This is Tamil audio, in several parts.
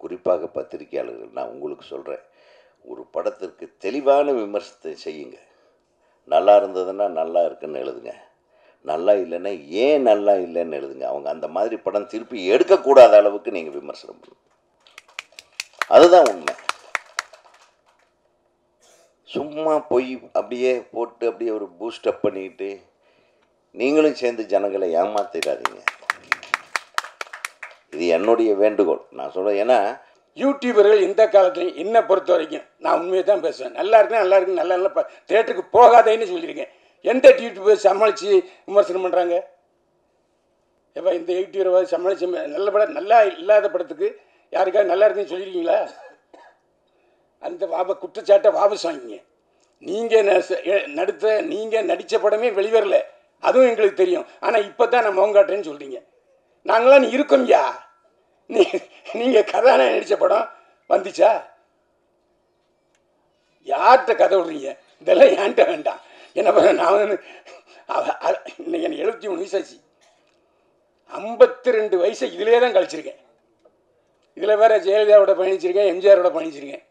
குறிப்பாக பத்திரிகையாளர்கள், நான் உங்களுக்கு சொல்கிறேன், ஒரு படத்திற்கு தெளிவான விமர்சனத்தை செய்யுங்க. நல்லா இருந்ததுன்னா நல்லா இருக்குன்னு எழுதுங்க, நல்லா இல்லைன்னா ஏன் நல்லா இல்லைன்னு எழுதுங்க. அவங்க அந்த மாதிரி படம் திருப்பி எடுக்கக்கூடாத அளவுக்கு நீங்கள் விமர்சனம் பண்ணுங்க. அதுதான் உண்மை. சும்மா போய் அப்படியே போட்டு அப்படியே ஒரு பூஸ்டப் பண்ணிக்கிட்டு நீங்களும் சேர்ந்து ஜனங்களை ஏமாத்திடாதீங்க. இது என்னுடைய வேண்டுகோள். நான் சொல்கிறேன், ஏன்னா யூடியூபர்கள் இந்த காலத்துலையும் என்னை பொறுத்த வரைக்கும் நான் உண்மையை தான் பேசுவேன். நல்லா இருக்கு நல்லா இருக்கு நல்லா நல்லா தேட்டருக்கு போகாதேன்னு சொல்லியிருக்கேன். எந்த யூடியூபர் சமாளித்து விமர்சனம் பண்ணுறாங்க? எப்போ இந்த யூடியூபர் சமாளித்து நல்ல படம் நல்லா இல்லாத படத்துக்கு யாருக்காவது நல்லா இருக்குன்னு சொல்லியிருக்கீங்களா? அந்த குற்றச்சாட்டை வாபஸ் வாங்கிங்க. நீங்கள் நடித்த படமே வெளிவரல, அதுவும் எங்களுக்கு தெரியும். ஆனால் இப்போ தான் நான் முகம் காட்டுறேன்னு சொல்கிறீங்க. நாங்களாம் இருக்கோம்யா. நீங்கள் கதாநாயகன் நடித்த படம் வந்துச்சா? யார்கிட்ட கதை விடுறீங்க? இதெல்லாம் ஏன்ட்ட வேண்டாம். என்ன பண்ண, நான் இன்னைக்கு எனக்கு 73 வயசாச்சு. 52 வயசை இதிலே தான் கழிச்சிருக்கேன். இதில் வேற ஜெயலலிதாவோட பயணிச்சிருக்கேன், எம்ஜிஆரோட பயணிச்சிருக்கேன்.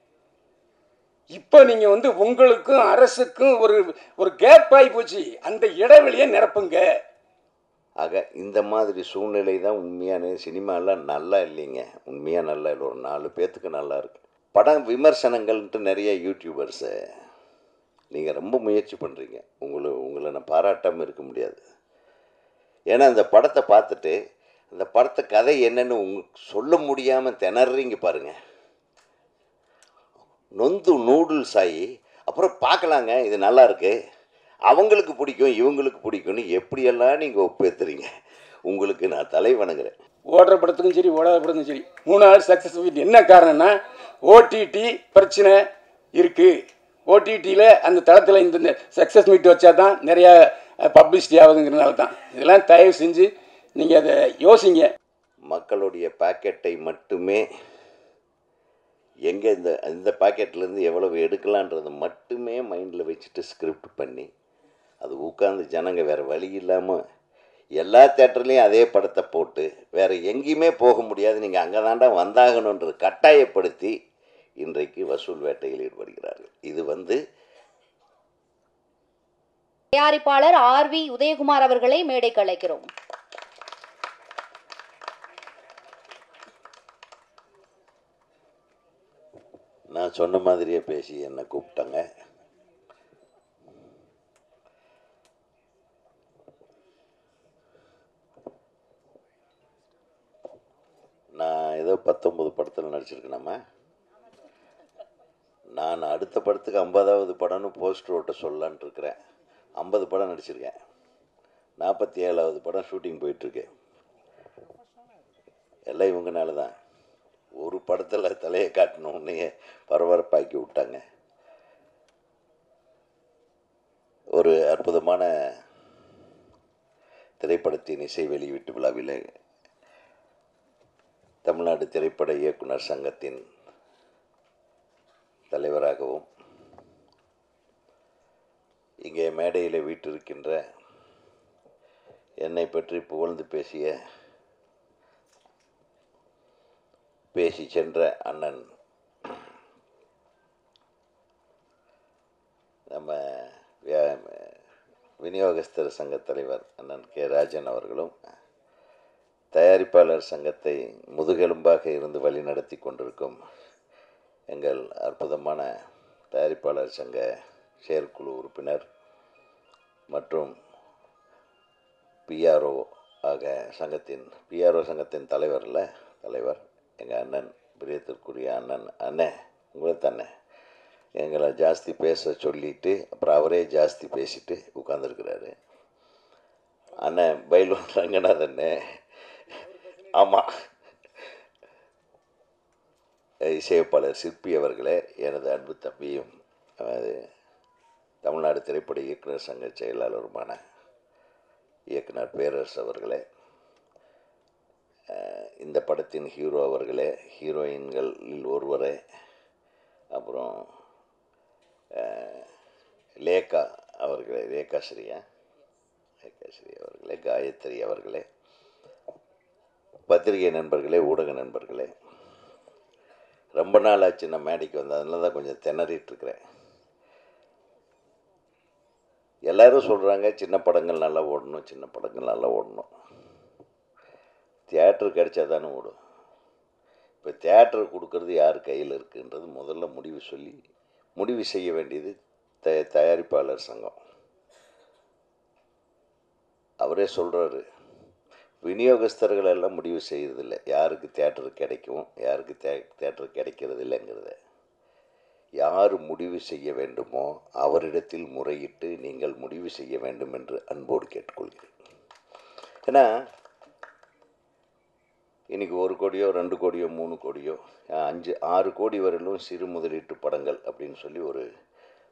இப்போ நீங்கள் உங்களுக்கும் அரசுக்கும் ஒரு கேப் ஆகி போச்சு. அந்த இடைவெளியை நிரப்புங்க. ஆக இந்த மாதிரி சூழ்நிலை தான் உண்மையான சினிமாலாம் நல்லா இல்லைங்க. உண்மையாக நல்லா இல்லை, ஒரு 4 பேர்த்துக்கு நல்லா இருக்கு. படம் விமர்சனங்கள்ன்ட்டு நிறைய யூடியூபர்ஸு நீங்கள் ரொம்ப முயற்சி பண்ணுறீங்க. உங்களை நான் பாராட்டாமல் இருக்க முடியாது. ஏன்னா அந்த படத்தை பார்த்துட்டு அந்த படத்தை கதை என்னன்னு சொல்ல முடியாமல் திணறீங்க பாருங்கள். நொந்து நூடுல்ஸ் ஆகி அப்புறம் பார்க்கலாங்க, இது நல்லா இருக்கு, அவங்களுக்கு பிடிக்கும் இவங்களுக்கு பிடிக்கும்னு எப்படியெல்லாம் நீங்கள் ஒப்பேத்துறீங்க. உங்களுக்கு நான் தலை வணங்குறேன். ஓடுற படத்துக்கும் சரி ஓடாத படத்துக்கும் சரி 3 நாள் சக்ஸஸ் மீட். என்ன காரணம்னா ஓடிடி பிரச்சனை இருக்குது. ஓடிடியில் அந்த தளத்தில் இந்த சக்ஸஸ் மீட் வச்சா தான் நிறையா பப்ளிசிட்டி ஆகுதுங்கிறனால தான். இதெல்லாம் தயவு செஞ்சு நீங்கள் அதை யோசிங்க. மக்களுடைய பாக்கெட்டை மட்டுமே எங்கே இந்த பாக்கெட்லேருந்து எவ்வளவு எடுக்கலான்றதை மட்டுமே மைண்டில் வச்சுட்டு ஸ்கிரிப்ட் பண்ணி அது உட்காந்து ஜனங்க வேறு வழி இல்லாமல் எல்லா தேட்டர்லேயும் அதே படத்தை போட்டு வேறு எங்கேயுமே போக முடியாது, நீங்கள் அங்கே தாண்டா வந்தாகணுன்றது கட்டாயப்படுத்தி இன்றைக்கு வசூல் வேட்டையில் ஈடுபடுகிறார்கள். இது தயாரிப்பாளர் ஆர்.வி. உதயகுமார் அவர்களை மேடைக்கு அழைக்கிறோம். நான் சொன்ன மாதிரியே பேசி என்னை கூப்பிட்டாங்க. நான் ஏதோ 19 படத்தில் நடிச்சிருக்கேனாம்மா. நான் அடுத்த படத்துக்கு 50வது படம்னு போஸ்டர் ஓட்ட சொல்லலான் இருக்கிறேன். 50 படம் நடிச்சிருக்கேன். 47வது படம் ஷூட்டிங் போயிட்டுருக்கு. எல்லாம் இவங்கனால தான். ஒரு படத்தில் தலையை காட்டணுன்னே பரபரப்பாக்கி விட்டாங்க. ஒரு அற்புதமான திரைப்படத்தின் இசை வெளியீட்டு விழாவில் தமிழ்நாடு திரைப்பட இயக்குனர் சங்கத்தின் தலைவராகவும் இங்கே மேடையில் வீற்றிருக்கின்ற என்னை பற்றி புகழ்ந்து பேசி சென்ற அண்ணன் நம்ம விநியோகஸ்தர் சங்க தலைவர் அண்ணன் கே. ராஜன் அவர்களும், தயாரிப்பாளர் சங்கத்தை முதுகெலும்பாக இருந்து வழி நடத்தி கொண்டிருக்கும் எங்கள் அற்புதமான தயாரிப்பாளர் சங்க செயற்குழு உறுப்பினர் மற்றும் பிஆர்ஓ சங்கத்தின் தலைவர் எங்கள் அண்ணன், பிரியத்திற்குரிய அண்ணன் உங்களை தானே எங்களை ஜாஸ்தி பேச சொல்லிட்டு அப்புறம் அவரே ஜாஸ்தி பேசிட்டு உட்காந்துருக்கிறாரு அண்ணன் பைலூன் ரங்கநாதன். ஆமாம், இசையமைப்பாளர் சிற்பி அவர்களே, எனது அன்பு தம்பியும் தமிழ்நாடு திரைப்பட இயக்குனர் சங்க செயலாளருமான இயக்குனர் பேரரசு அவர்களே, இந்த படத்தின் ஹீரோ அவர்களே, ஹீரோயின்களில் ஒருவரே, அப்புறம் லேகா அவர்களே, லேகாஸ்ரீ அவர்களே, காயத்ரி அவர்களே, பத்திரிகை நண்பர்களே, ஊடக நண்பர்களே, ரொம்ப நாள் ஆச்சு நான் மேடைக்கு வந்தேன், அதனால தான் கொஞ்சம் திணறிட்டுருக்கிறேன். எல்லோரும் சொல்கிறாங்க சின்ன படங்கள் நல்லா ஓடணும், சின்ன படங்கள் நல்லா ஓடணும். தியேட்டர் கிடைச்சா தானே ஓடும். இப்போ தியேட்டர் கொடுக்கறது யார் கையில் இருக்குன்றது முதல்ல முடிவு செய்ய வேண்டியது தயாரிப்பாளர் சங்கம். அவரே சொல்கிறாரு, விநியோகஸ்தர்கள் எல்லாம் முடிவு செய்கிறதில்ல யாருக்கு தியேட்டர் கிடைக்கும், யாருக்கு தியேட்டர் கிடைக்கிறது இல்லைங்கிறத. யார் முடிவு செய்ய வேண்டுமோ அவரிடத்தில் முறையிட்டு நீங்கள் முடிவு செய்ய வேண்டும் என்று அன்போடு கேட்டுக்கொள்கிறேன். ஏன்னா இன்றைக்கி 1 கோடியோ 2 கோடியோ 3 கோடியோ 5 6 கோடி வரையிலும் சிறு முதலீட்டு படங்கள் அப்படின்னு சொல்லி ஒரு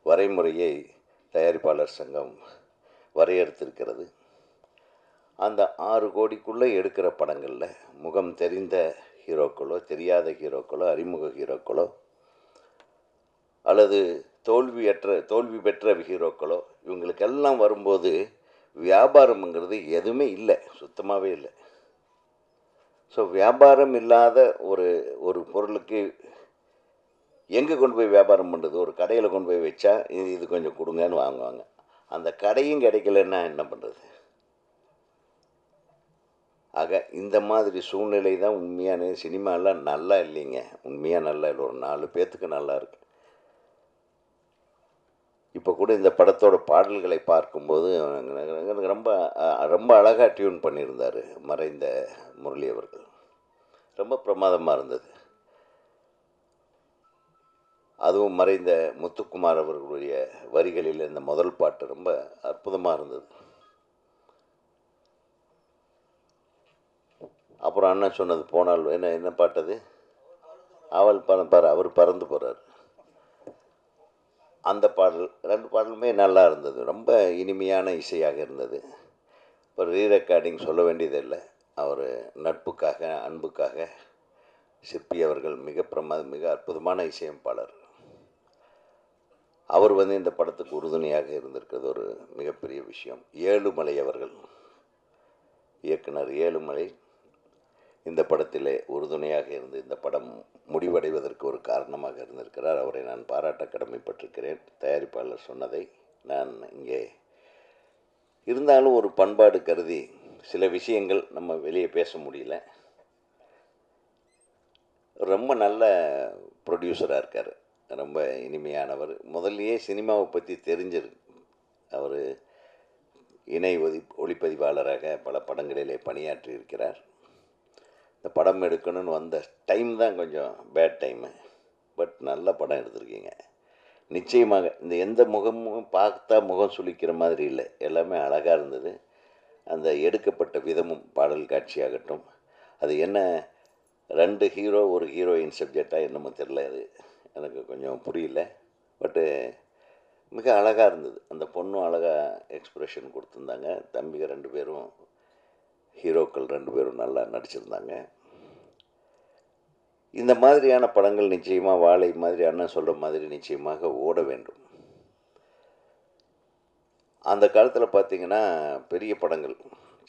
வரைமுறையை தயாரிப்பாளர் சங்கம் வரையறுத்திருக்கிறது. அந்த 6 கோடிக்குள்ளே எடுக்கிற படங்களில் முகம் தெரிந்த ஹீரோக்களோ, தெரியாத ஹீரோக்களோ, அறிமுக ஹீரோக்களோ, அல்லது தோல்வி பெற்ற ஹீரோக்களோ, இவங்களுக்கெல்லாம் வரும்போது வியாபாரம்ங்கிறது எதுவுமே இல்லை, சுத்தமாகவே இல்லை. ஸோ வியாபாரம் இல்லாத ஒரு பொருளுக்கு எங்கே கொண்டு போய் வியாபாரம் பண்ணுறது? ஒரு கடையில் கொண்டு போய் வச்சா இது கொஞ்சம் கொடுங்கன்னு வாங்குவாங்க. அந்த கடையும் கிடைக்கலன்னா என்ன பண்ணுறது? ஆக இந்த மாதிரி சூழ்நிலை தான் உண்மையான சினிமாலாம் நல்லா இல்லைங்க. உண்மையாக நல்லா இல்லை, ஒரு 4 பேர்த்துக்கு நல்லா இருக்கு. இப்போ கூட இந்த படத்தோட பாடல்களை பார்க்கும்போது எனக்கு ரொம்ப ரொம்ப அழகாக டியூன் பண்ணியிருந்தார் மறைந்த முரளி அவர்கள். ரொம்ப பிரமாதமாக இருந்தது. அதுவும் மறைந்த முத்துக்குமார் அவர்களுடைய வரிகளில் இந்த முதல் பாட்டு ரொம்ப அற்புதமாக இருந்தது. அப்புறம் அண்ணன் சொன்னது போனால் என்ன பாட்டது, அவர் பறந்து போகிறார். அந்த பாடல் 2 பாடலுமே நல்லா இருந்தது. ரொம்ப இனிமையான இசையாக இருந்தது. இப்போ ரீரெக்கார்டிங் சொல்ல வேண்டியதில்லை. அவர் நட்புக்காக, அன்புக்காக சிற்பி அவர்கள் மிக அற்புதமான இசையமைப்பாளர். அவர் இந்த படத்துக்கு உறுதுணையாக இருந்திருக்கிறது ஒரு மிகப்பெரிய விஷயம். ஏழுமலை அவர்கள், இயக்குனர் ஏழுமலை இந்த படத்திலே உறுதுணையாக இருந்து இந்த படம் முடிவடைவதற்கு ஒரு காரணமாக இருந்திருக்கிறார். அவரை நான் பாராட்ட கடமைப்பட்டிருக்கிறேன். தயாரிப்பாளர் சொன்னதை நான் இங்கே இருந்தாலும் ஒரு பண்பாடு கருதி சில விஷயங்கள் நம்ம வெளியே பேச முடியல. ரொம்ப நல்ல ப்ரொடியூசராக இருக்கார், ரொம்ப இனிமையானவர். முதல்லையே சினிமாவை பற்றி தெரிஞ்சிருக்கு. அவர் இணை ஒளிப்பதிவாளராக பல படங்களிலே பணியாற்றி இருக்கிறார். இந்த படம் எடுக்கணும்னு வந்த டைம் தான் கொஞ்சம் பேட் டைமு. பட் நல்ல படம் எடுத்திருக்கீங்க. நிச்சயமாக இந்த எந்த முகமும் பார்த்தா முகம் சுளிக்கிற மாதிரி இல்லை, எல்லாமே அழகாக இருந்தது. அந்த எடுக்கப்பட்ட விதமும், பாடல் காட்சியாகட்டும், அது என்ன 2 ஹீரோ 1 ஹீரோயின் சப்ஜெக்டாக என்னமோ தெரில, அது எனக்கு கொஞ்சம் புரியல. பட்டு மிக அழகாக இருந்தது. அந்த பொண்ணும் அழகாக எக்ஸ்ப்ரெஷன் கொடுத்துருந்தாங்க. தம்பிங்க 2 பேரும் ஹீரோக்கள் 2 பேரும் நல்லா நடிச்சிருந்தாங்க. இந்த மாதிரியான படங்கள் நிச்சயமாக வாழை மாதிரி அண்ணன் சொல்கிற மாதிரி நிச்சயமாக ஓட வேண்டும். அந்த காலத்தில் பார்த்திங்கன்னா பெரிய படங்கள்,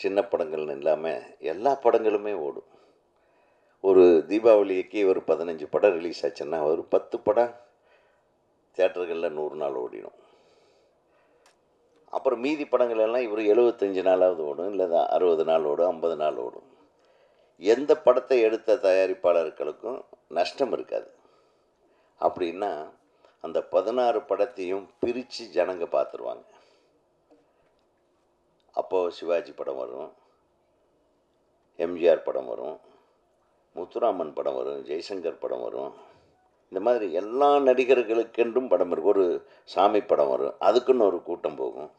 சின்ன படங்கள்னு இல்லாமல் எல்லா படங்களுமே ஓடும். ஒரு தீபாவளிக்கு ஒரு 15 படம் ரிலீஸ் ஆச்சுன்னா ஒரு 10 படம் தியேட்டர்களில் 100 நாள் ஓடிடும். அப்புறம் மீதி படங்கள் எல்லாம் இவர் 75 நாளாவது ஓடும், இல்லை 60 நாள் ஓடும், 50 நாள் ஓடும். எந்த படத்தை எடுத்த தயாரிப்பாளர்களுக்கும் நஷ்டம் இருக்காது. அப்படின்னா அந்த 16 படத்தையும் பிரித்து ஜனங்க பார்த்துருவாங்க. அப்போது சிவாஜி படம் வரும், எம்ஜிஆர் படம் வரும், முத்துராமன் படம் வரும், ஜெய்சங்கர் படம் வரும். இந்த மாதிரி எல்லா நடிகர்களுக்கென்றும் படம் இருக்கும். ஒரு சாமி படம் வரும், அதுக்குன்னு ஒரு கூட்டம் போகும்.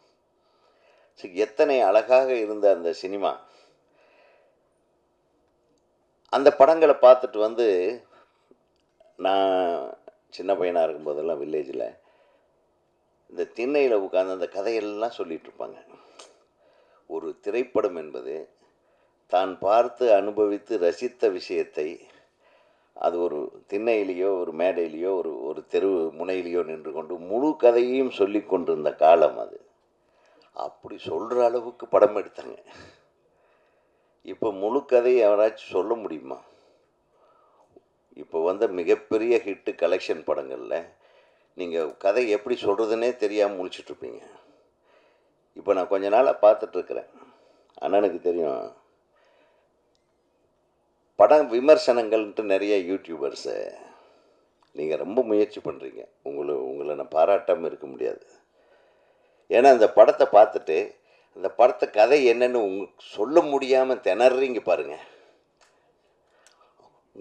எத்தனை அழகாக இருந்த அந்த சினிமா. அந்த படங்களை பார்த்துட்டு நான் சின்ன பையனாக இருக்கும்போதெல்லாம் வில்லேஜில் இந்த திண்ணையில் உட்காந்து அந்த கதையெல்லாம் சொல்லிகிட்ருப்பாங்க. ஒரு திரைப்படம் என்பது தான் பார்த்து அனுபவித்து ரசித்த விஷயத்தை அது ஒரு திண்ணையிலேயோ ஒரு மேடையிலேயோ ஒரு தெரு முனையிலேயோ நின்று கொண்டு முழு கதையையும் சொல்லி கொண்டிருந்த காலம் அது. அப்படி சொல்கிற அளவுக்கு படம் எடுத்தாங்க. இப்போ முழு கதையை யாராச்சும் சொல்ல முடியுமா? இப்போ வந்த மிகப்பெரிய ஹிட்டு கலெக்ஷன் படங்களில் நீங்கள் கதை எப்படி சொல்கிறதுனே தெரியாமல் முழிச்சிட்ருப்பீங்க. இப்போ நான் கொஞ்ச நாளாக பார்த்துட்ருக்குறேன். அண்ணனுக்கு தெரியும், படம் விமர்சனங்கள்ன்ட்டு நிறைய யூடியூபர்ஸு நீங்கள் ரொம்ப முயற்சி பண்ணுறீங்க. உங்களை நான் பாராட்டாமல் இருக்க முடியாது. ஏன்னா அந்த படத்தை பார்த்துட்டு அந்த படத்தை கதை என்னன்னு சொல்ல முடியாமல் திணறீங்க பாருங்கள்.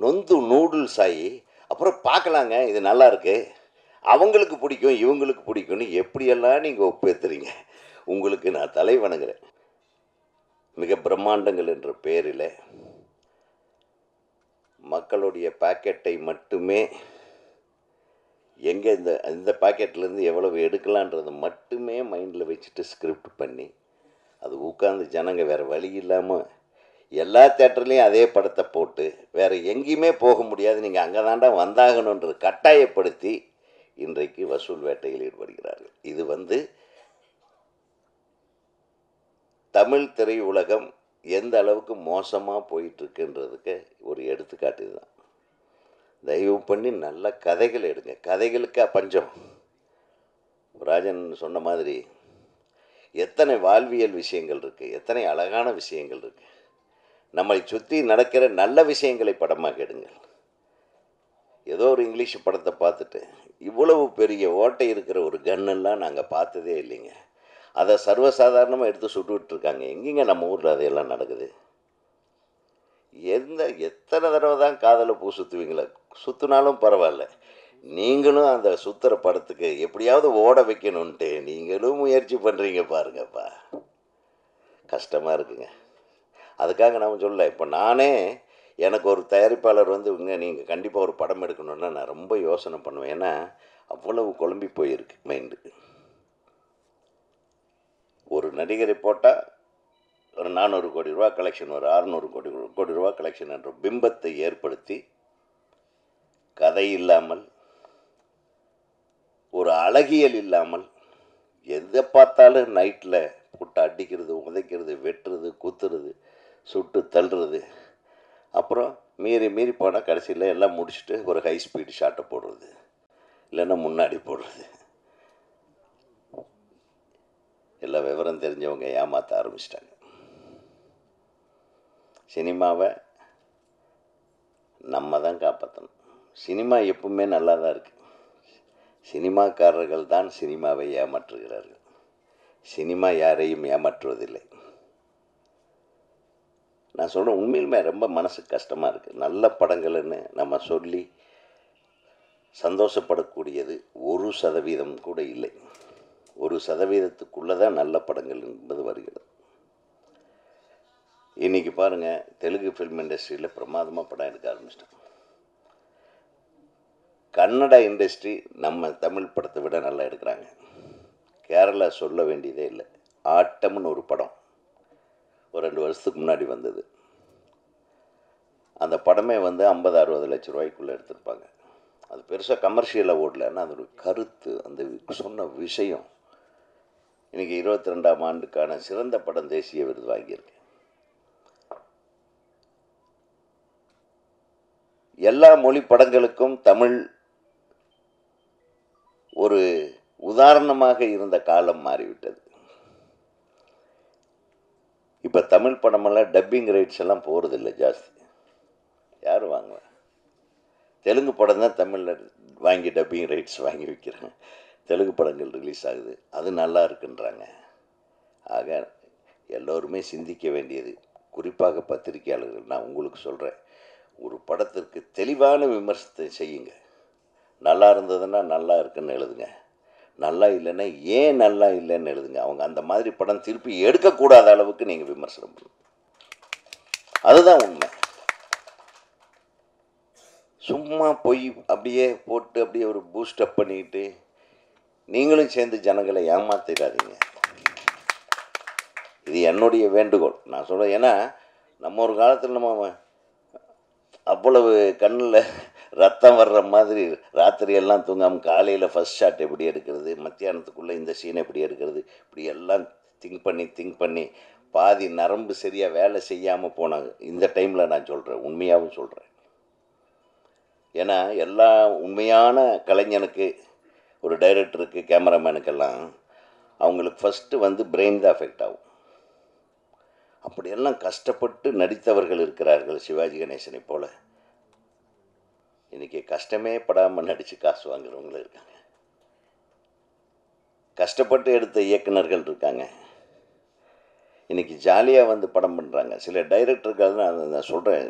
நொந்து நூடுல்ஸ் ஆகி அப்புறம் பார்க்கலாங்க, இது நல்லா இருக்கு, அவங்களுக்கு பிடிக்கும் இவங்களுக்கு பிடிக்கும்னு எப்படியெல்லாம் நீங்கள் ஒப்பேத்துறீங்க. உங்களுக்கு நான் தலை வணங்குறேன். மிக பிரம்மாண்டங்கள் என்ற பேரில் மக்களுடைய பாக்கெட்டை மட்டுமே எங்கே இந்த பாக்கெட்லேருந்து எவ்வளவு எடுக்கலான்றதை மட்டுமே மைண்டில் வச்சுட்டு ஸ்கிரிப்ட் பண்ணி அது உட்காந்து ஜனங்க வேறு வழி இல்லாமல் எல்லா தேட்டர்லேயும் அதே படத்தை போட்டு வேறு எங்கேயுமே போக முடியாது, நீங்கள் அங்கே தாண்டா வந்தாகணுன்றது கட்டாயப்படுத்தி இன்றைக்கு வசூல் வேட்டையில் ஈடுபடுகிறார்கள். இது தமிழ் திரையுலகம் எந்த அளவுக்கு மோசமாக போயிட்டுருக்குன்றதுக்கு ஒரு எடுத்துக்காட்டு தான். தயவு பண்ணி நல்ல கதைகள் எடுங்க. கதைகளுக்கா பஞ்சம்? ராஜன் சொன்ன மாதிரி எத்தனை வாழ்வியல் விஷயங்கள் இருக்குது, எத்தனை அழகான விஷயங்கள் இருக்குது. நம்மை சுற்றி நடக்கிற நல்ல விஷயங்களை படமாக எடுங்கள். ஏதோ ஒரு இங்கிலீஷ் படத்தை பார்த்துட்டு இவ்வளவு பெரிய ஓட்டை இருக்கிற ஒரு கன்னெல்லாம் நாங்கள் பார்த்ததே இல்லைங்க, அதை சர்வசாதாரணமாக எடுத்து சுட்டுவிட்டுருக்காங்க. எங்கேங்க நம்ம ஊரில் அதையெல்லாம் நடக்குது? எத்தனை தடவை தான் காதலை பூ சுற்றுவீங்களா? சுற்றினாலும் பரவாயில்ல, நீங்களும் அந்த சுற்றுற படத்துக்கு எப்படியாவது ஓட வைக்கணுன்ட்டு நீங்களும் முயற்சி பண்ணுறீங்க பாருங்கப்பா. கஷ்டமாக இருக்குங்க. அதுக்காக நான் சொல்ல, இப்போ நானே எனக்கு ஒரு தயாரிப்பாளர் நீங்கள் கண்டிப்பாக ஒரு படம் எடுக்கணுன்னா நான் ரொம்ப யோசனை பண்ணுவேன். ஏன்னா அவ்வளவு குழம்பி போயிருக்கு மைண்டு. ஒரு நடிகரை போட்டால் ஒரு 400 கோடி ரூபா கலெக்ஷன், ஒரு 600 கோடி ரூபா கலெக்ஷன் என்ற பிம்பத்தை ஏற்படுத்தி கதை இல்லாமல், ஒரு அழகியல் இல்லாமல், எதை பார்த்தாலும் நைட்டில் போட்டு அடிக்கிறது, உதைக்கிறது, வெட்டுறது, குத்துறது, சுட்டு தள்ளுறது, அப்புறம் மீறி போனால் கடைசியில் எல்லாம் முடிச்சுட்டு ஒரு ஹை ஸ்பீடு ஷாட்டை போடுறது, இல்லைன்னா முன்னாடி போடுறது. எல்லா விவரம் தெரிஞ்சவங்க ஏமாற்ற ஆரம்பிச்சிட்டாங்க. சினிமாவை நம்ம தான் காப்பாற்றணும். சினிமா எப்பவுமே நல்லா தான் இருக்குது. சினிமாக்காரர்கள் தான் சினிமாவை ஏமாற்றுகிறார்கள். சினிமா யாரையும் ஏமாற்றுவதில்லை. நான் சொல்கிறேன், உண்மையிலுமே ரொம்ப மனசுக்கு கஷ்டமாக இருக்குது. நல்ல படங்கள்னு நம்ம சொல்லி சந்தோஷப்படக்கூடியது 1% கூட இல்லை. 1%க்குள்ளே தான் நல்ல படங்கள் என்பது வருகிறது. இன்றைக்கி பாருங்கள், தெலுங்கு ஃபில்ம் இண்டஸ்ட்ரியில் பிரமாதமாக படம் எடுக்க ஆரம்பிச்சிட்டோம். கன்னடா இண்டஸ்ட்ரி நம்ம தமிழ் படத்தை விட நல்லா எடுக்கிறாங்க. கேரளா சொல்ல வேண்டியதே இல்லை. ஆட்டம்னு ஒரு படம் ஒரு 2 வருஷத்துக்கு முன்னாடி வந்தது. அந்த படமே 50-60 லட்ச ரூபாய்க்குள்ளே எடுத்திருப்பாங்க. அது பெருசாக கமர்ஷியலாக ஓடலைன்னா அதோட கருத்து, அந்த சொன்ன விஷயம் இன்றைக்கி 22ஆம் ஆண்டுக்கான சிறந்த படம் தேசிய விருது வாங்கியிருக்கு. எல்லா மொழி படங்களுக்கும் தமிழ் ஒரு உதாரணமாக இருந்த காலம் மாறிவிட்டது. இப்போ தமிழ் படமெல்லாம் டப்பிங் ரைட்ஸ் எல்லாம் போகிறதில்லை ஜாஸ்தி. யார் வாங்குவா? தெலுங்கு படம் தான் தமிழில் வாங்கி டப்பிங் ரைட்ஸ் வாங்கி வைக்கிறாங்க. தெலுங்கு படங்கள் ரிலீஸ் ஆகுது, அது நல்லா இருக்குன்றாங்க. ஆக எல்லோருமே சிந்திக்க வேண்டியது, குறிப்பாக பத்திரிகையாளர்கள், நான் உங்களுக்கு சொல்கிறேன், ஒரு படத்திற்கு தெளிவான விமர்சனத்தை செய்யுங்க. நல்லா இருந்ததுன்னா நல்லா இருக்குன்னு எழுதுங்க, நல்லா இல்லைன்னா ஏன் நல்லா இல்லைன்னு எழுதுங்க. அவங்க அந்த மாதிரி படம் திருப்பி எடுக்கக்கூடாத அளவுக்கு நீங்கள் விமர்சனம் பண்ணுங்க. அதுதான் உண்மை. சும்மா போய் அப்படியே போட்டு அப்படியே ஒரு பூஸ்டப் பண்ணிக்கிட்டு நீங்களும் சேர்ந்து ஜனங்களை ஏமாத்திடாதீங்க. இது என்னுடைய வேண்டுகோள். நான் சொல்கிறேன், ஏன்னா நம்ம ஒரு காலத்தில் நம்ம அவ்வளவு கண்ணில் ரத்தம் வர்ற மாதிரி ராத்திரியெல்லாம் தூங்காமல் காலையில் ஃபஸ்ட் ஷாட் எப்படி எடுக்கிறது, மத்தியானத்துக்குள்ளே இந்த சீனை எப்படி எடுக்கிறது, இப்படி எல்லாம் திங்க் பண்ணி பாதி நரம்பு சரியாக வேலை செய்யாமல் போனாங்க. இந்த டைமில் நான் சொல்கிறேன், உண்மையாகவும் சொல்கிறேன், ஏன்னா எல்லா உண்மையான கலைஞனுக்கு, ஒரு டைரக்டருக்கு, கேமராமேனுக்கெல்லாம் அவங்களுக்கு ஃபஸ்ட்டு வந்து பிரெயின் தான் அஃபெக்ட் ஆகும். அப்படியெல்லாம் கஷ்டப்பட்டு நடித்தவர்கள் இருக்கிறார்கள். சிவாஜி கணேசனை போல் இன்றைக்கி கஷ்டமே படாமல் நடித்து காசு வாங்குறவங்களும் இருக்காங்க. கஷ்டப்பட்டு எடுத்த இயக்குனர்கள் இருக்காங்க. இன்றைக்கி ஜாலியாக வந்து படம் பண்ணுறாங்க. சில டைரக்டர்கள் நான் சொல்கிறேன்,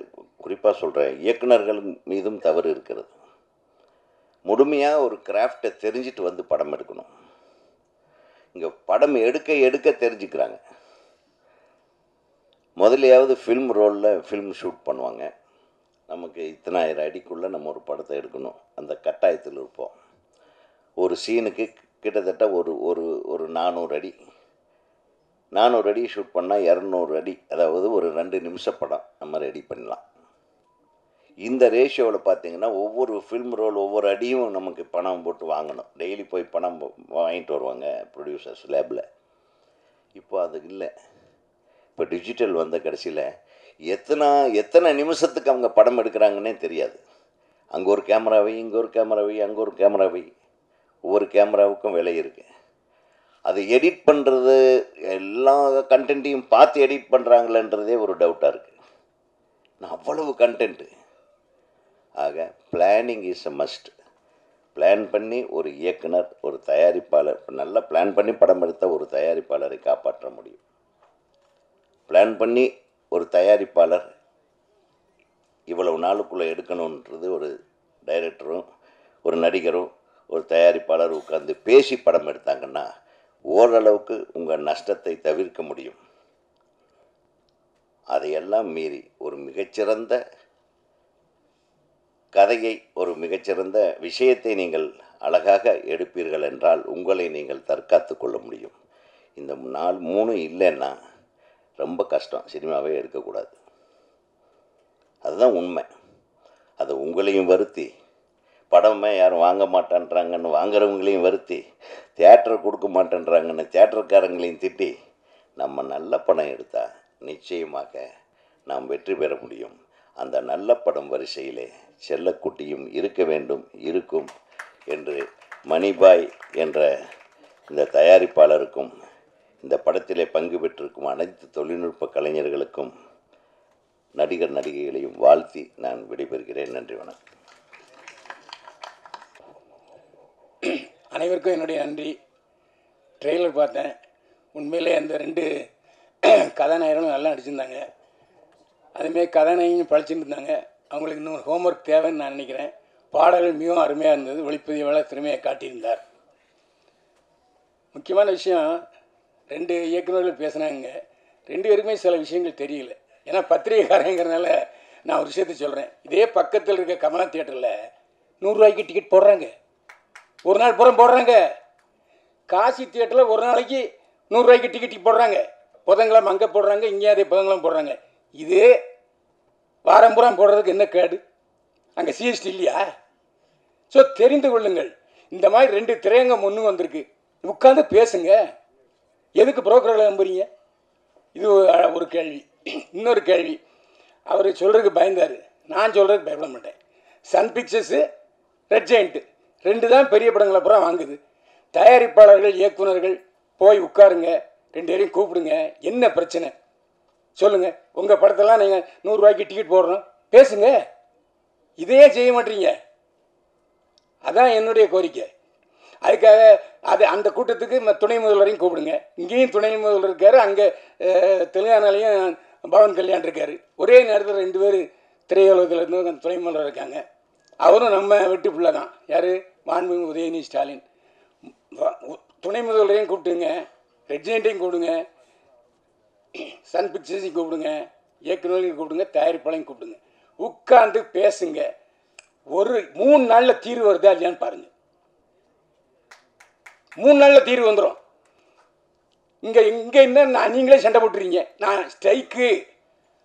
குறிப்பாக சொல்கிறேன், இயக்குனர்கள் மீதும் தவறு இருக்கிறது. முழுமையாக ஒரு கிராஃப்டை தெரிஞ்சிட்டு வந்து படம் எடுக்கணும். இங்கே படம் எடுக்க தெரிஞ்சுக்கிறாங்க. முதலையாவது ஃபில்ம் ரோலில் ஃபில்ம் ஷூட் பண்ணுவாங்க. நமக்கு இத்தனாயிரம் அடிக்குள்ளே நம்ம ஒரு படத்தை எடுக்கணும், அந்த கட்டாயத்தில் இருப்போம். ஒரு சீனுக்கு கிட்டத்தட்ட ஒரு ஒரு ஒரு 400 அடி ஷூட் பண்ணால் 200 அடி, அதாவது ஒரு 2 நிமிஷ படம் நம்ம ரெடி பண்ணலாம். இந்த ரேஷியோவில் பார்த்திங்கன்னா ஒவ்வொரு ஃபில்ம் ரோல் ஒவ்வொரு அடியும் நமக்கு பணம் போட்டு வாங்கணும். டெய்லி போய் பணம் வாங்கிட்டு வருவாங்க ப்ரொடியூசர்ஸ் லேபில். இப்போ அது இல்லை. இப்போ டிஜிட்டல் வந்த கடைசியில் எத்தனை நிமிஷத்துக்கு அவங்க படம் எடுக்கிறாங்கன்னே தெரியாது. அங்கே ஒரு கேமராவை, இங்கே ஒரு கேமராவை, அங்கே ஒரு கேமராவை, ஒவ்வொரு கேமராவுக்கும் விலை இருக்குது. அது எடிட் பண்ணுறது, எல்லா கண்டென்ட்டையும் பார்த்து எடிட் பண்ணுறாங்களன்றதே ஒரு டவுட்டாக இருக்குது. நான் அவ்வளவு கண்டென்ட்டு. ஆக planning is a must. Plan பண்ணி ஒரு இயக்குனர், ஒரு தயாரிப்பாளர், நல்லா பிளான் பண்ணி படம் எடுத்த ஒரு தயாரிப்பாளரை காப்பாற்ற முடியும். பிளான் பண்ணி ஒரு தயாரிப்பாளர் இவ்வளவு நாளுக்குள்ளே எடுக்கணுன்றது ஒரு டைரக்டரும் ஒரு நடிகரும் ஒரு தயாரிப்பாளர் உட்கார்ந்து பேசி படம் எடுத்தாங்கன்னா ஓரளவுக்கு உங்கள் நஷ்டத்தை தவிர்க்க முடியும். அதையெல்லாம் மீறி ஒரு மிகச்சிறந்த கதையை, ஒரு மிகச்சிறந்த விஷயத்தை நீங்கள் அழகாக எடுப்பீர்கள் என்றால் உங்களை நீங்கள் தற்காத்து கொள்ள முடியும். இந்த 3 இல்லைன்னா ரொம்ப கஷ்டம். சினிமாவே எடுக்கக்கூடாது. அதுதான் உண்மை. அது உங்களையும் வருத்தி, படமே யாரும் வாங்க மாட்டேன்றாங்கன்னு வாங்குறவங்களையும் வருத்தி, தியேட்டர் கொடுக்க மாட்டேன்றாங்கன்னு தியேட்டர்காரங்களையும் திட்டி, நம்ம நல்ல படம் எடுத்தால் நிச்சயமாக நாம் வெற்றி பெற முடியும். அந்த நல்ல படம் வரிசையிலே செல்லக்குட்டியும் இருக்க வேண்டும், இருக்கும் என்று மணிபாய் என்ற இந்த தயாரிப்பாளருக்கும் இந்த படத்திலே பங்கு பெற்றிருக்கும் அனைத்து தொழில்நுட்ப கலைஞர்களுக்கும் நடிகர் நடிகைகளையும் வாழ்த்தி நான் விடைபெறுகிறேன். நன்றி, வணக்கம். அனைவருக்கும் என்னுடைய நன்றி. ட்ரெய்லர் பார்த்தேன். உண்மையிலே அந்த 2 கதாநாயகர்களும் நல்லா நடிச்சிருந்தாங்க. அதுமாரி கதாநாயகியும் பழிச்சுட்டு இருந்தாங்க. அவங்களுக்கு இன்னும் ஹோம்ஒர்க் தேவைன்னு நான் நினைக்கிறேன். பாடல்கள் மிகவும் அருமையாக இருந்தது. ஒளிப்பதிவாளர் திறமையை காட்டியிருந்தார். முக்கியமான விஷயம், 2 இயக்குநர்கள் பேசுனாங்க. 2 பேருக்குமே சில விஷயங்கள் தெரியல. ஏன்னா பத்திரிகைக்காரங்கிறதுனால நான் ஒரு விஷயத்தை சொல்கிறேன். இதே பக்கத்தில் இருக்க கமலா தியேட்டரில் 100 ரூபாய்க்கு டிக்கெட் போடுறாங்க. ஒரு நாள் புறம் போடுறாங்க. காசி தியேட்டரில் ஒரு நாளைக்கு 100 ரூபாய்க்கு டிக்கெட் போடுறாங்க. புதன்கிழமை அங்கே போடுறாங்க, இங்கே அதே புதன்கிழமை போடுறாங்க. இது வாரம் புறம் போடுறதுக்கு என்ன கேடு? அங்கே சிஎஸ்டி இல்லையா? ஸோ தெரிந்து கொள்ளுங்கள். இந்த மாதிரி 2 திரையங்கம் முன்னு வந்திருக்கு. உட்காந்து பேசுங்க. எதுக்கு புரோக்கர்களை நம்புறீங்க? இது ஒரு கேள்வி. இன்னொரு கேள்வி, அவர் சொல்கிறதுக்கு பயந்தார். நான் சொல்கிறதுக்கு பயப்பட மாட்டேன். சன் பிக்சர்ஸு, ரெட் ஜெயண்ட் 2 தான் பெரிய படங்களை பூரா வாங்குது. தயாரிப்பாளர்கள், இயக்குநர்கள் போய் உட்காருங்க, 2 பேரையும் கூப்பிடுங்க. என்ன பிரச்சனை சொல்லுங்கள். உங்கள் படத்தெல்லாம் நீங்கள் 100 ரூபாய்க்கு டிக்கெட் போடுறோம், பேசுங்க. இதையே செய்ய மாட்டீங்க. அதான் என்னுடைய கோரிக்கை. அதுக்காக அந்த கூட்டத்துக்கு துணை முதல்வரையும் கூப்பிடுங்க. இங்கேயும் துணை முதல்வர் இருக்கார், அங்கே தெலுங்கானாலையும் பவன் கல்யாண் இருக்கார். ஒரே நேரத்தில் 2 பேர் திரையுலகத்தில் இருந்து துணை முதல்வர் இருக்காங்க. அவரும் நம்ம வெட்டு பிள்ளை தான். யார்? மாண்புமிகு உதயநிதி ஸ்டாலின். துணை முதல்வரையும் கூப்பிட்டுங்க, ரெட் ஜெயண்ட்டையும் கூப்பிடுங்க, சன் பிக்சர்ஸையும் கூப்பிடுங்க, இயக்குநர்களையும் கூப்பிடுங்க, தயாரிப்பாளையும் கூப்பிடுங்க. உட்காந்து பேசுங்க. ஒரு 3 நாளில் தீர்வு வருதா இல்லையான்னு பாருங்கள். 3 நாளில் தீர்வு வந்துடும். இங்கே என்ன நீங்களே சண்டை போட்டுறீங்க. நான் ஸ்ட்ரைக்கு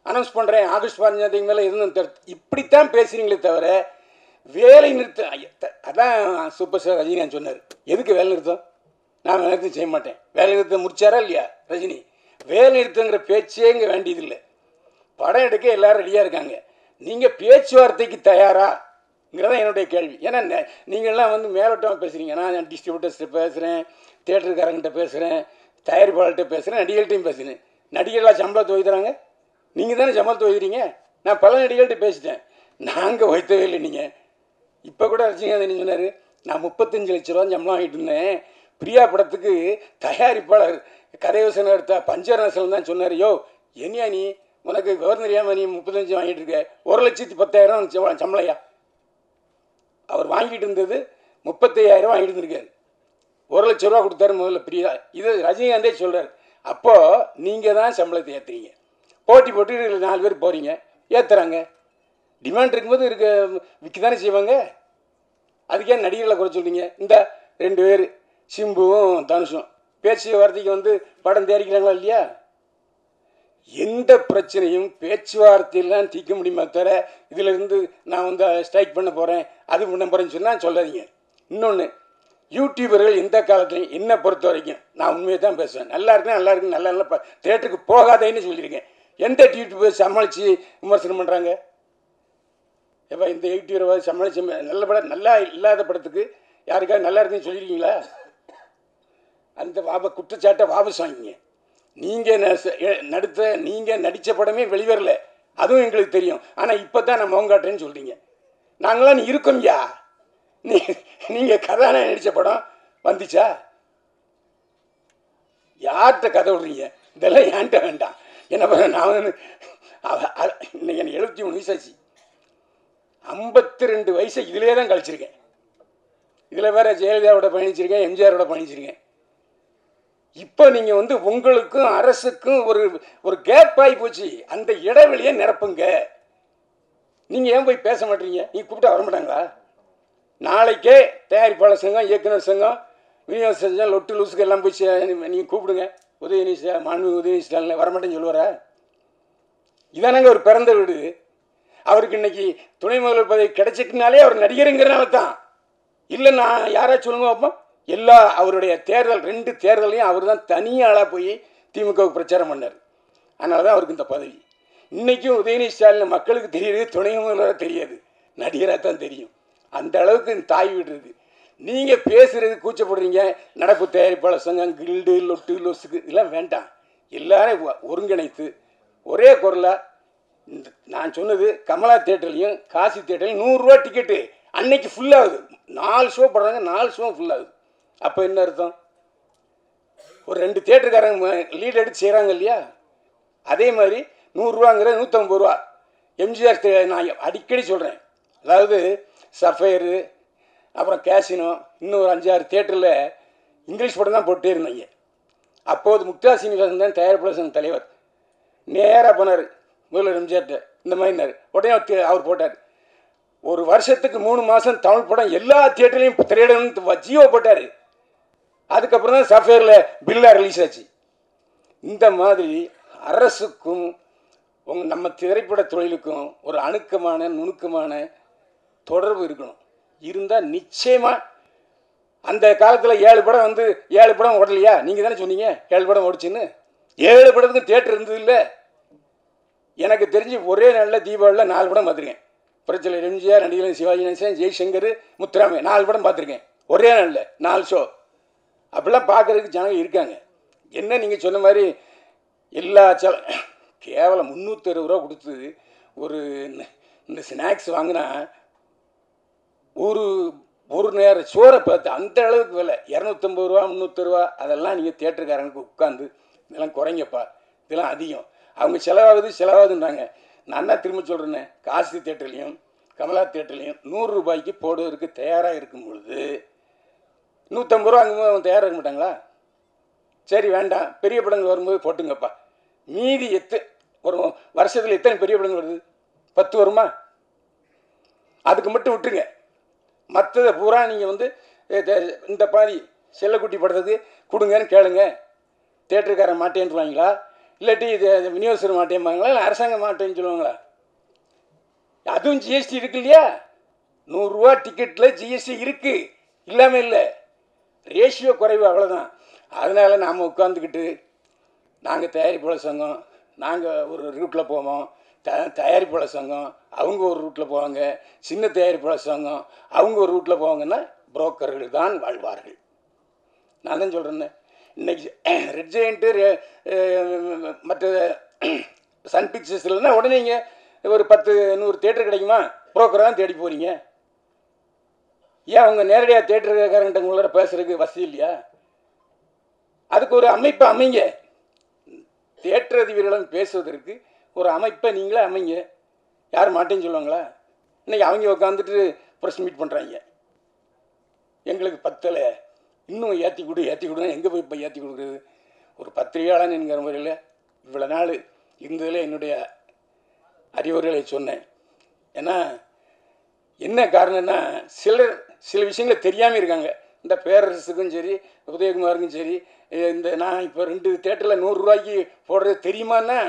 அனௌன்ஸ் பண்ணுறேன், ஆகஸ்ட் 15 மேலே எதுவும் இப்படித்தான் பேசுகிறீங்களே தவிர வேலை நிறுத்தம். அதான் சூப்பர் ஸ்டார் ரஜினிகாந்த் சொன்னார், எதுக்கு வேலை நிறுத்தம்? நான் வேலை நிறுத்தம் செய்ய மாட்டேன். வேலை நிறுத்தம் முடிச்சாரா இல்லையா ரஜினி? வேலை நிறுத்தங்கிற பேச்சே இங்கே வேண்டியதில்லை. படம் எடுக்க எல்லோரும் ரெடியாக இருக்காங்க. நீங்கள் பேச்சுவார்த்தைக்கு தயாரா? தான் என்னுடைய கேள்வி. ஏன்னா நீங்கள்லாம் வந்து மேலோட்டமாக பேசுகிறீங்க. நான் டிஸ்ட்ரிபியூட்டர்ஸ்கிட்ட பேசுகிறேன், தேட்டருக்காரங்கிட்ட பேசுகிறேன், தயாரிப்பாளர்கிட்ட பேசுகிறேன், நடிகர்கள்ட்டையும் பேசுகிறேன். நடிகர்களாக சம்பளத்தை வைக்கிறாங்க, நீங்கள் தானே சம்பளத்தை வைக்கிறீங்க. நான் பல நடிகர்கள்ட்ட பேசிட்டேன், நாங்கள் வைத்தவே இல்லை. நீங்கள் இப்போ கூட ரஜினிகாந்த் சொன்னார், நான் 35 லட்ச ரூபா சம்பளம் வாங்கிட்டு இருந்தேன். பிரியா படத்துக்கு தயாரிப்பாளர் கதையோசனை எடுத்த பஞ்சரசன் தான் சொன்னார், யோ என்னையா நீ உனக்கு விவரம் தெரியாமல் நீ 35 வாங்கிட்டு இருக்க, 1,10,000 சம்பளையா. அவர் வாங்கிட்டு இருந்தது 35,000 வாங்கிட்டு இருந்திருக்காரு. 1 லட்ச ரூபா கொடுத்தாரு முதல்ல பிரியா. இது ரஜினிகாந்தே சொல்கிறார். அப்போது நீங்கள் தான் சம்பளத்தை ஏற்றுறீங்க, போட்டி போட்டு 4 பேர் போகிறீங்க, ஏற்றுறாங்க. டிமாண்ட் இருக்கும்போது விற்க தானே செய்வாங்க. அதுக்கே நடிகர்களை குறை சொல்கிறீங்க. இந்த 2 பேர் சிம்புவும் தனுஷும் பேச்சு வார்த்தைக்கு வந்து படம் தயாரிக்கிறாங்களா இல்லையா? எந்த பிரச்சனையும் பேச்சுவார்த்தையெல்லாம் தீர்க்க முடியுமா தவிர இதில் இருந்து நான் வந்து ஸ்ட்ரைக் பண்ண போகிறேன், அது பண்ண போகிறேன்னு சொன்னால் சொல்லாதீங்க. இன்னொன்று, யூடியூபர்கள் எந்த காலத்துலையும் என்னை பொறுத்த வரைக்கும் நான் உண்மையை தான் பேசுவேன். நல்லா இருக்குன்னு நல்லா இருக்குன்னு நல்லா நல்லா தேட்டருக்கு போகாதேன்னு சொல்லியிருக்கேன். எந்த யூடியூபர் சமாளித்து விமர்சனம் பண்ணுறாங்க? எப்போ இந்த யூடியூபரை சமாளித்து நல்ல படம் நல்லா இல்லாத படத்துக்கு யாருக்காவது நல்லா இருக்குன்னு சொல்லியிருக்கீங்களா? அந்த குற்றச்சாட்டை வாபஸ் வாங்கிங்க. நீங்கள் நடித்த படமே வெளிவரல, அதுவும் எங்களுக்கு தெரியும். ஆனால் இப்போ தான் நான் முகம் காட்டுறேன்னு சொல்கிறீங்க. நாங்களாம் நீ இருக்கோம்யா, நீங்கள் கதாநாயகன் நடித்த படம் வந்துச்சா? யார்கிட்ட கதை விடுறீங்க? இதெல்லாம் ஏன்ட்ட வேண்டாம். என்ன பண்ண, நான் வந்து இன்னைக்கு எனக்கு 73 வயசாச்சு. 52 வயசை இதிலே தான் கழிச்சிருக்கேன். இதில் வேறு ஜெயலலிதாவோட பயணிச்சிருக்கேன், எம்ஜிஆரோட பயணிச்சிருக்கேன். இப்போ நீங்கள் வந்து உங்களுக்கும் அரசுக்கும் ஒரு கேப் ஆகி போச்சு. அந்த இடைவெளியை நிரப்புங்க. நீங்கள் ஏன் போய் பேச மாட்டீங்க? நீங்கள் கூப்பிட்டா வர மாட்டாங்களா? நாளைக்கே தயாரிப்பாளர் சங்கம், இயக்குனர் சங்கம், விநியோக சங்கம், லொட்டு லூசுக்கு எல்லாம் போய் நீங்கள் கூப்பிடுங்க. உதயநிதி மாண்பு உதயநிதி ஸ்டாலின் வரமாட்டேன்னு சொல்லுவாரா? இதானாங்க ஒரு பிறந்த வீடு. அவருக்கு இன்னைக்கு துணை முதல்வர் பதவி கிடைச்சிக்கினாலே அவர் நடிகருங்கிறனால தான். இல்லை நான் யாராச்சும் சொல்லுங்க பார்ப்போம். எல்லா அவருடைய தேர்தல் 2 தேர்தலையும் அவர் தான் தனியாளாக போய் திமுகவுக்கு பிரச்சாரம் பண்ணார். அதனால தான் அவருக்கு இந்த பதவி. இன்றைக்கும் உதயநிதி ஸ்டாலின் மக்களுக்கு தெரியுது, துணை முதல்வராக தெரியாது, நடிகராக தான் தெரியும். அந்த அளவுக்கு தாய் வீடு இருக்குது. நீங்கள் பேசுகிறது கூச்சப்படுறீங்க. நடப்பு தயாரிப்பாளர் சங்கம், கில்டு, லொட்டு லொசுக்கு இதெல்லாம் வேண்டாம். எல்லாரும் ஒருங்கிணைத்து ஒரே குரலாக நான் சொன்னது, கமலா தேட்டர்லையும் காசி தேட்டர்லையும் 100 ரூபா டிக்கெட்டு அன்னைக்கு ஃபுல்லாகுது. 4 ஷோ போடுறாங்க, 4 ஷோ ஃபுல்லாகுது. அப்போ என்ன அர்த்தம்? ஒரு 2 தேட்டருக்காரங்க லீட் எடுத்து செய்கிறாங்க இல்லையா? அதே மாதிரி 100 ரூபாங்கிறது 150 ரூபா. எம்ஜிஆர் நான் அடிக்கடி சொல்கிறேன், அதாவது சஃபயரு, அப்புறம் கேசினோ, இன்னும் ஒரு 5-6 தேட்டரில் இங்கிலீஷ் படம் தான் போட்டே இருந்தாங்க. அப்போது முக்தா சீனிவாசன் தான் தயாரிப்பாளர் சங்க தலைவர். நேராக போனார் முதல்வர் எம்ஜிஆர்கிட்ட, இந்த மாதிரினார். உடனே அவர் போட்டார். ஒரு வருஷத்துக்கு 3 மாதம் தமிழ் படம் எல்லா தியேட்டர்லையும் திரையிடணும்னு ஜியோ போட்டார். அதுக்கப்புறம் தான் சஃபேரில் பில்லாக ரிலீஸ் ஆச்சு. இந்த மாதிரி அரசுக்கும் நம்ம திரைப்பட தொழிலுக்கும் ஒரு அணுக்கமான நுணுக்கமான தொடர்பு இருக்கணும். இருந்தால் நிச்சயமாக அந்த காலத்தில் 7 படம் வந்து 7 படம் ஓடலையா? நீங்கள் தானே சொன்னீங்க 7 படம் ஓடிச்சுன்னு. 7 படத்துக்கும் தியேட்டர் இருந்தது இல்லை. எனக்கு தெரிஞ்சு ஒரே நாளில் தீபாவளியில் 4 படம் பார்த்துருக்கேன். புரட்சியில் எம்ஜிஆர், நடிகர் சிவாஜி கணேசன், ஜெய்சங்கர், முத்துராமே 4 படம் பார்த்துருக்கேன் ஒரே நாளில் 4 ஷோ. அப்படிலாம் பார்க்குறதுக்கு ஜனங்க இருக்காங்க. என்ன நீங்கள் சொன்ன மாதிரி எல்லா கேவலம் 360 ரூபா கொடுத்து ஒரு இந்த ஸ்நாக்ஸ் வாங்கினா ஒரு நேரம் சோறை பார்த்து அந்த அளவுக்கு விலை 250 ரூபா 300 ரூபா. அதெல்லாம் நீங்கள் தியேட்டருக்காரங்களுக்கு உட்காந்து இதெல்லாம் குறைங்கப்பா, இதெல்லாம் அதிகம், அவங்க செலவாகுதுன்றாங்க. நான் தான் திரும்ப சொல்கிறேன்னே, காசி தேட்டர்லையும் கமலா தேட்டர்லையும் 100 ரூபாய்க்கு போடுவதற்கு தயாராக இருக்கும் பொழுது 150 ரூபா அங்கே அவங்க தயாராக இருக்க மாட்டாங்களா? சரி வேண்டாம், பெரிய படங்கள் வரும்போது போட்டுங்கப்பா. மீதி ஒரு வருஷத்தில் எத்தனை பெரிய படங்கள் வருது? 10 வருமா? அதுக்கு மட்டும் விட்டுருங்க. மற்றதை பூரா நீங்கள் வந்து இந்த பாதி செல்லக்குட்டி படத்துக்கு கொடுங்கன்னு கேளுங்க. தேட்டருக்காரன் மாட்டேன்னுவாங்களா, இல்லாட்டி விநியோகஸ்தர் மாட்டேன்பாங்களா, இல்லை அரசாங்கம் மாட்டேன்னு சொல்லுவாங்களா? அதுவும் ஜிஎஸ்டி இருக்கு இல்லையா? 100 ரூபா டிக்கெட்டில் ஜிஎஸ்டி இருக்குது, இல்லாமல் இல்லை. ரேஷியோ குறைவு, அவ்வளோதான். அதனால் நாம் உட்காந்துக்கிட்டு நாங்கள் தயாரிப்பாளர் சங்கம், நாங்கள் ஒரு ரூட்டில் போவோம், தயாரிப்பாளர் சங்கம் அவங்க ஒரு ரூட்டில் போவாங்க, சின்ன தயாரிப்பாளர் சங்கம் அவங்க ஒரு ரூட்டில் போவாங்கன்னா புரோக்கர்கள் தான் வாழ்வார்கள். நான் தான் சொல்கிறேன்னே, இன்றைக்கி ரெட் ஜெயண்ட்டு மற்ற சன் பிக்சர்ஸ் இல்லைன்னா உடனே நீங்கள் ஒரு 10-100 தேட்டர் கிடைக்குமா? புரோக்கரை தான் தேடி போகிறீங்க. ஏன் அவங்க நேரடியாக தேட்டருக்காரங்கிட்ட உங்களோட பேசுகிறதுக்கு வசதி இல்லையா? அதுக்கு ஒரு அமைப்பை அமைங்க. தேட்டர் அதிபர்களும் பேசுவதற்கு ஒரு அமைப்பை நீங்களே அமைங்க. யார் மாட்டேன்னு சொல்லுவாங்களா? இன்றைக்கி அவங்க உட்காந்துட்டு ப்ரெஸ் மீட் பண்ணுறாங்க. எங்களுக்கு பத்தலை, இன்னும் ஏற்றி கொடுனா எங்கே போய் இப்போ ஏற்றி கொடுக்குறது? ஒரு பத்திரிகையாளன் என்கிற முறையில் இவ்வளோ நாள் இருந்ததில் என்னுடைய அறிவுரைகளை சொன்னேன். ஏன்னா என்ன காரணம்னா, சில விஷயங்கள் தெரியாமல் இருக்காங்க. இந்த பேரரசுக்கும் சரி, உதயகுமாருக்கும் சரி, இந்த நான் இப்போ 2 தேட்டரில் 100 ரூபாய்க்கு போடுறது தெரியுமான்னா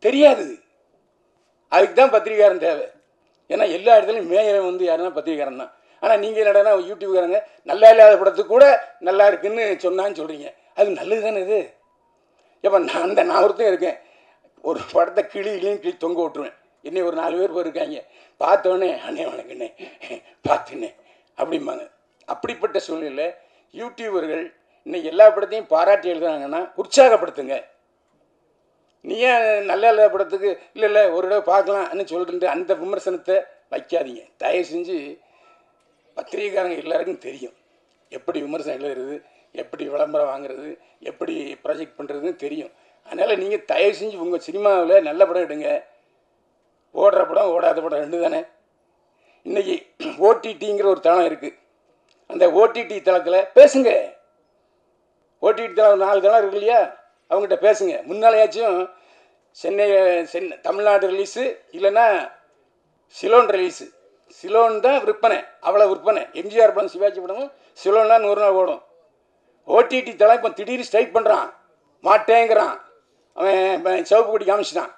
தெரியாது. அதுக்கு தான் பத்திரிக்காரன் தேவை. ஏன்னா எல்லா இடத்துலையும் மேயரை யாருன்னா பத்திரிக்காரன் தான். ஆனால் நீங்கள் என்னடா யூடியூப்காரங்க நல்லா இல்லாத படத்துக்கு கூட நல்லா இருக்குன்னு சொன்னான்னு சொல்கிறீங்க. அது நல்லது தானே இது? எப்போ நான் ஒருத்தன் இருக்கேன், ஒரு படத்தை கிளி தொங்க விட்டுருவேன். இன்னும் ஒரு 4 பேர் போயிருக்காங்க, பார்த்தோன்னே அண்ணே வணக்கண்ணே பார்த்துண்ணே அப்படிம்பாங்க. அப்படிப்பட்ட சூழ்நிலை யூடியூபர்கள் இன்னைக்கு எல்லா படத்தையும் பாராட்டி எழுதுனாங்கன்னா உற்சாகப்படுத்துங்க. நீ ஏன் நல்லா இல்லாத படத்துக்கு இல்லை ஒரு தடவை பார்க்கலாம்னு சொல்லிட்டு அந்த விமர்சனத்தை வைக்காதீங்க. தயவு செஞ்சு பத்திரிகைக்காரங்க எல்லாருக்கும் தெரியும் எப்படி விமர்சனம் எழுதுறது, எப்படி விளம்பரம் வாங்குறது, எப்படி ப்ராஜெக்ட் பண்ணுறதுன்னு தெரியும். அதனால் நீங்கள் தயவு செஞ்சு உங்கள் சினிமாவில் நல்ல படம் எடுங்க. ஓடுற படம் ஓடாத படம் 2 தானே. இன்றைக்கி ஓடிடிங்கிற ஒரு தளம் இருக்குது. அந்த ஓடிடி தளத்தில் பேசுங்க. ஓடிடி தளம் 4 தளம் இருக்கு இல்லையா, அவங்ககிட்ட பேசுங்க. முன்னாலேயாச்சும் சென்னை தமிழ்நாடு ரிலீஸு இல்லைன்னா சிலோன் ரிலீஸு. சிலோன் தான் விற்பனை, அவ்வளோ விற்பனை. எம்ஜிஆர் படம், சிவாஜி படமும் சிலோன்லாம் 100 நாள் ஓடும். ஓடிடி தளம் இப்போ திடீர்னு ஸ்ட்ரைக் பண்ணுறான், மாட்டேங்கிறான். அவன் சிவப்பு கொடி காமிச்சிட்டான்.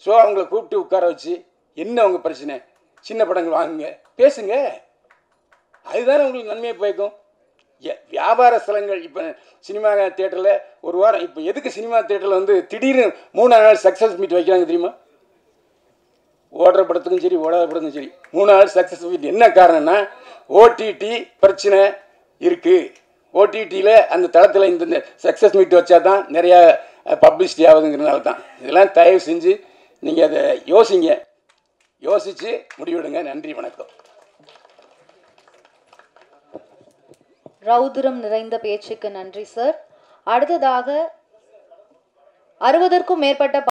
ஸோ அவங்கள கூப்பிட்டு உட்கார வச்சு என்ன உங்கள் பிரச்சனை, சின்ன படங்கள் வாங்குங்க, பேசுங்க. அதுதானே உங்களுக்கு நன்மையை பயக்கும். வியாபார ஸ்தலங்கள் இப்போ சினிமா தேட்டரில் ஒரு வாரம், இப்போ எதுக்கு சினிமா தேட்டரில் திடீர்னு 3 நாள் சக்ஸஸ் மீட் வைக்கிறாங்க தெரியுமா? ஓடுற படத்துக்கும் சரி ஓடாத படத்துக்கும் சரி 3 நாள் சக்ஸஸ் மீட். என்ன காரணம்னா ஓடிடி பிரச்சனை இருக்குது. ஓடிடியில் அந்த தளத்தில் இந்த சக்ஸஸ் மீட் வச்சா தான் நிறையா பப்ளிசிட்டி ஆகுதுங்கிறனால தான். இதெல்லாம் தயவு செஞ்சு நீங்கள் அதை யோசித்து முடிவெடுங்க. நன்றி, வணக்கம். ரௌதுரம் நிறைந்த பேச்சுக்கு நன்றி சார். அடுத்ததாக 60க்கும் மேற்பட்ட